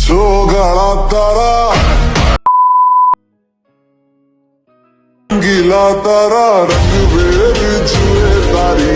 जो गाड़ा तारा गीला तारा रंग बेर जुए तारी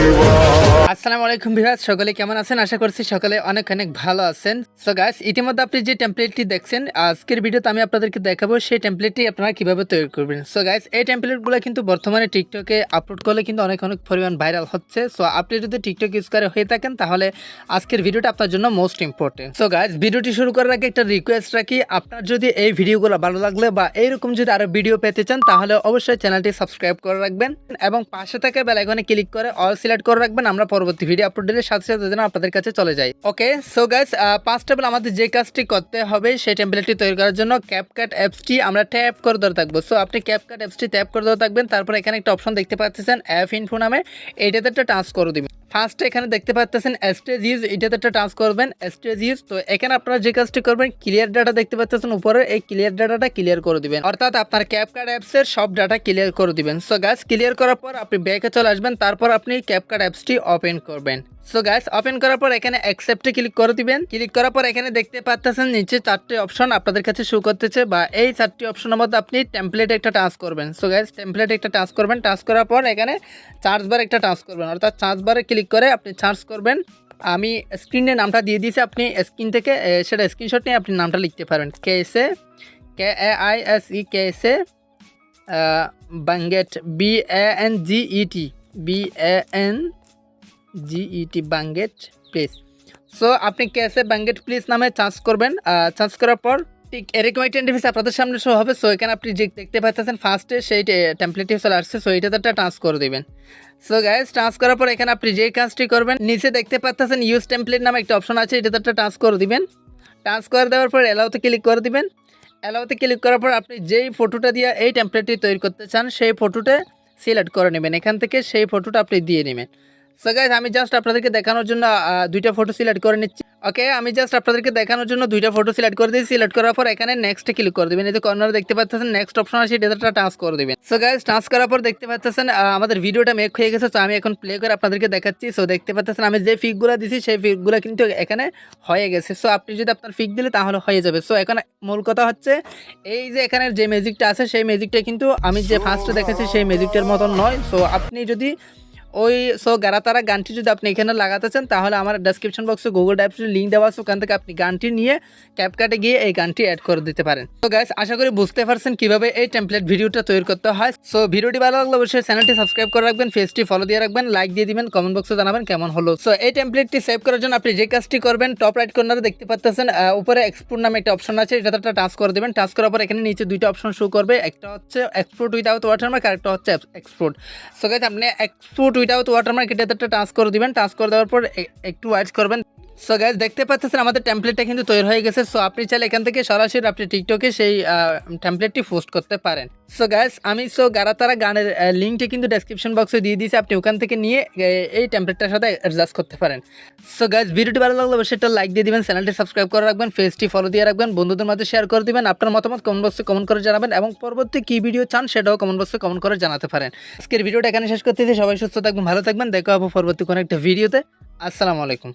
আসসালামু আলাইকুম ভিউয়ার্স, সকলে কেমন আছেন? আশা করছি সকলে অনেক অনেক ভালো আছেন। সো গাইস, ইতিমধ্যে আপনি যে টেমপ্লেটটি দেখছেন আজকের ভিডিওতে আমি আপনাদেরকে দেখাবো সেই টেমপ্লেটটি আপনারা কিভাবে তৈরি করবেন। সো গাইস, এই টেমপ্লেটগুলো কিন্তু বর্তমানে টিকটকে আপলোড করলে কিন্তু অনেক পরিমাণ ভাইরাল হচ্ছে। সো আপনি যদি টিকটক ইউজ করে হয়ে থাকেন তাহলে আজকের ভিডিওটা আপনার জন্য মোস্ট ইম্পর্টেন্ট। সো গাইস, ভিডিওটি শুরু করার আগে একটা রিকোয়েস্ট রাখি, আপনার যদি এই ভিডিওগুলো ভালো লাগলে বা এইরকম যদি আরো ভিডিও পেতে চান তাহলে অবশ্যই চ্যানেলটি সাবস্ক্রাইব করে রাখবেন এবং পাশে থাকা বেল আইকনে ক্লিক করে অল সিলেক্ট করে রাখবেন। আমরা পরবর্তী ভিডিও আপলোড দিলে সাথে সাথে যেন আপনাদের কাছে চলে যায়। Okay, so guys, first of all আমাদের যে কাজটি করতে হবে সেই টেমপ্লেটটি তৈরি করার জন্য ক্যাপকাট অ্যাপসটি আমরা ট্যাপ করে ধরে থাকবো। সো আপনি ক্যাপকাট অ্যাপসটি ট্যাপ করে ধরে থাকবেন, তারপর এখানে একটা অপশন দেখতে পাচ্ছেন অ্যাপ ইনফো নামে, এইটাতে একটা টাচ করে দিবেন। ফার্স্টে এখানে দেখতে পাচ্ছেন স্টেজ ইউজ, এটাতে একটা টাচ করবেন স্টেজ ইউজ। তো এখানে আপনারা যে কাজটি করবেন ক্লিয়ার ডাটা দেখতে পাচ্ছেন উপরে, এই ক্লিয়ার ডাটাটা ক্লিয়ার করে দিবেন, অর্থাৎ আপনার ক্যাপকাট অ্যাপসের সব ডাটা ক্লিয়ার করে দিবেন। সো গাইস, ক্লিয়ার করার পর আপনি ব্যাকে চলে আসবেন, তারপর আপনি ক্যাপকাট অ্যাপসটি ওপেন করবেন। সো গাইস, ওপেন করার পর এখানে অ্যাকসেপ্টে ক্লিক করে দিবেন। ক্লিক করার পর এখানে দেখতে পাচ্ছেন নিচে 4টি অপশন আপনাদের কাছে শো করতেছে, বা এই 4টি অপশনের মধ্যে আপনি টেমপ্লেটে একটা টাচ করবেন। সো গাইস, টেমপ্লেটে একটা টাচ করবেন, টাচ করার পর এখানে সার্চ বারে একটা টাচ করবেন, অর্থাৎ সার্চ বারে ক্লিক করে আপনি সার্চ করবেন। আমি স্ক্রিনে নামটা দিয়ে দিয়েছি, আপনি স্ক্রিন থেকে সেটা স্ক্রিনশট নিয়ে আপনি নামটা লিখতে পারবেন। KAISE বাঙ্গেট BANGET বাঙ্গেট প্লিজ। সো আপনি কেসে বাঙ্গেট প্লিজ নামে চার্জ করবেন। চার্জ করার পর ঠিক এরকম একটা ইন্টারফেস আপনাদের সামনে শো হবে। সো এখানে আপনি যে দেখতে পাচ্ছেন ফার্স্টে সেই টেমপ্লেটটি চলে আসছে। সো এটাতে একটা টাচ করে দেবেন। সো গাইস, টাচ করার পর এখানে আপনি যেই কাজটি করবেন নিচে দেখতে পাচ্ছেন ইউজ টেমপ্লেট নামে একটা অপশন আছে, এটাতে একটা টাচ করে দিবেন। টাচ করে দেওয়ার পর অ্যালাউতে ক্লিক করে দিবেন। অ্যালাউতে ক্লিক করার পর আপনি যেই ফটোটা দিয়ে এই টেমপ্লেটটি তৈরি করতে চান সেই ফটোটা সিলেক্ট করে নেবেন, এখান থেকে সেই ফটোটা আপনি দিয়ে নেবেন। সো গাইস, আমি জাস্ট আপনাদেরকে দেখানোর জন্য দুইটা ফটো সিলেক্ট করে নিচ্ছি। ওকে, আমি জাস্ট আপনাদেরকে দেখানোর জন্য দুইটা ফটো সিলেক্ট করে দিয়েছি। সিলেক্ট করার পর এখানে নেক্সটে ক্লিক করে দেবেন। এই যে কর্নারে দেখতে পাচ্ছেন নেক্সট অপশন আছে, ডেটাটা টাচ করে দেবেন। সো গাইস, টাচ করার পর দেখতে পাচ্ছেন আমাদের ভিডিওটা মেক হয়ে গেছে। সো আমি এখন প্লে করে আপনাদেরকে দেখাচ্ছি। সো দেখতে পাচ্ছেন আমি যে ফিকগুলো দিছি সেই ফিকগুলো কিন্তু এখানে হয়ে গেছে। সো আপনি যদি আপনার ফিক দিলে তাহলে হয়ে যাবে। সো এখন মূল কথা হচ্ছে এই যে এখানে যে ম্যাজিকটা আছে সেই ম্যাজিকটা কিন্তু আমি যে ফার্স্টে দেখেছি সেই ম্যাজিকটার মতন নয়। সো আপনি যদি ওই গারা তারা গানটি যদি আপনি এখানে লাগাতে চান তাহলে আমার ডেসক্রিপশন বক্সে গুগল ড্রাইভের লিঙ্ক দেওয়া আছে, ওখান থেকে আপনি গানটি নিয়ে ক্যাপকাটে গিয়ে এই গানটি অ্যাড করে দিতে পারেন। তো গাইস, আশা করি বুঝতে পারছেন কিভাবে এই টেমপ্লেট ভিডিওটা তৈরি করতে হয়। সো ভিডিওটি ভালো লাগলে অবশ্যই চ্যানেলটি সাবস্ক্রাইব করে রাখবেন, পেজটি ফলো দিয়ে রাখবেন, লাইক দিয়ে দিবেন, কমেন্ট বক্সে জানাবেন কেমন হলো। সো এই টেমপ্লেটটি সেভ করার জন্য আপনি যে কাজটি করবেন টপ রাইট কর্নারে দেখতে পাচ্ছেন উপরে এক্সপোর্ট নামে একটা অপশন আছে, এটাতে একটা টাচ করে দেবেন। টাচ করার পর এখানে নিচে দুইটা অপশন শো করবে, একটা হচ্ছে এক্সপোর্ট উইদাউট ওয়াটারমার্ক আর একটা হচ্ছে এক্সপোর্ট। সো গাইস, আপনি এক্সপোর্ট উইদাউট ওয়াটারমার্ক এটাতে একটা টাচ করে দিবেন। টাচ করে দেওয়ার পর একটু ওয়েট করবেন। সো গাইস, দেখতে পাচ্ছেন আমাদের টেমপ্লেটটা কিন্তু তৈরি হয়ে গেছে। সো আপনি চাইলে এখান থেকে সরাসরি আপনি টিকটকে সেই টেমপ্লেটটি পোস্ট করতে পারেন। সো গাইস, আমি গারা তারা গানের লিঙ্কটি কিন্তু ডেসক্রিপশন বক্সে দিয়ে দিয়েছি, আপনি ওখান থেকে নিয়ে এই টেমপ্লেটটার সাথে অ্যাডজাস্ট করতে পারেন। সো গাইস, ভিডিওটি ভালো লাগলে অবশ্যই একটা লাইক দিয়ে দিবেন, চ্যানেলটি সাবস্ক্রাইব করে রাখবেন, পেজটি ফলো দিয়ে রাখবেন, বন্ধুদের মাঝে শেয়ার করে দিবেন। আপনার মতামত কমেন্ট বক্সে কমেন্ট করে জানাবেন এবং পরবর্তী কী ভিডিও চান সেটাও কমেন্ট বক্সে কমেন্ট করে জানাতে পারেন। আজকের ভিডিওটা এখানে শেষ করতেছি। সবাই সুস্থ থাকবেন, ভালো থাকবেন, দেখা হবে পরবর্তী কোনো একটা ভিডিওতে। আসসালামু আলাইকুম।